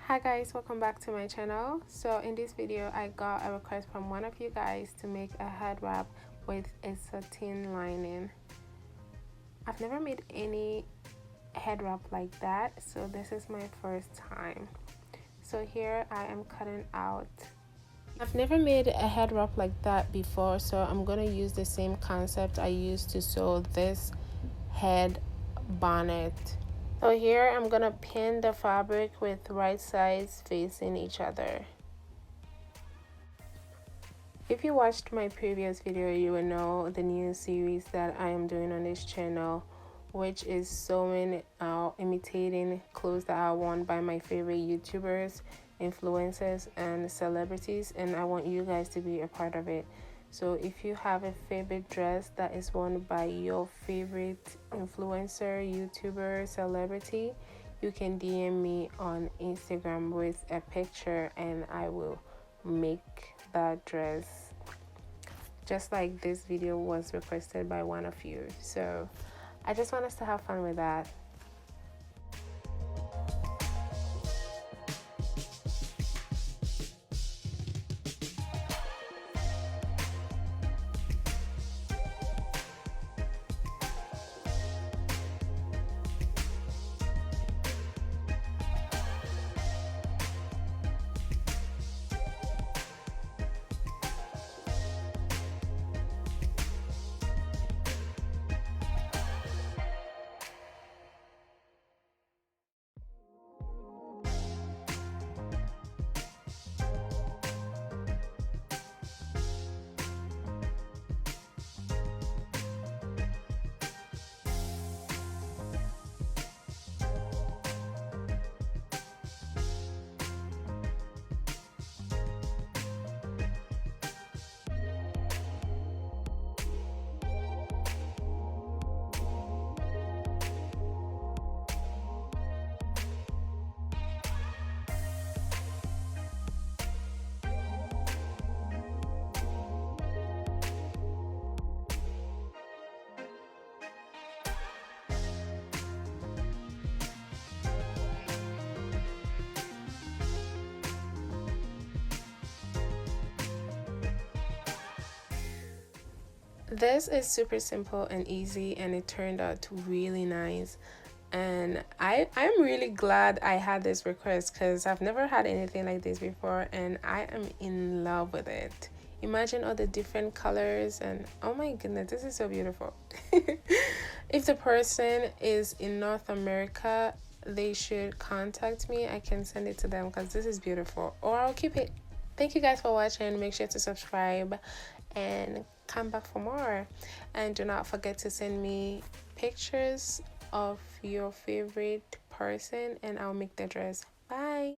Hi guys, welcome back to my channel. So in this video I got a request from one of you guys to make a head wrap with a satin lining. I've never made any head wrap like that, so this is my first time. So here I am cutting out. I've never made a head wrap like that before, so I'm gonna use the same concept I used to sew this head bonnet. So here I'm gonna pin the fabric with right sides facing each other. If you watched my previous video, you will know the new series that I am doing on this channel, which is sewing imitating clothes that are worn by my favorite YouTubers, influencers, and celebrities, and I want you guys to be a part of it. So if you have a favorite dress that is worn by your favorite influencer, YouTuber, celebrity, you can DM me on Instagram with a picture and I will make that dress just like this video was requested by one of you. So I just want us to have fun with that. This is super simple and easy, and it turned out really nice, and I'm really glad I had this request because I've never had anything like this before and I am in love with it. Imagine all the different colors, and oh my goodness, this is so beautiful. If the person is in North America, they should contact me. I can send it to them because this is beautiful, or I'll keep it. Thank you guys for watching. Make sure to subscribe and come back for more, and do not forget to send me pictures of your favorite person and I'll make the dress. Bye.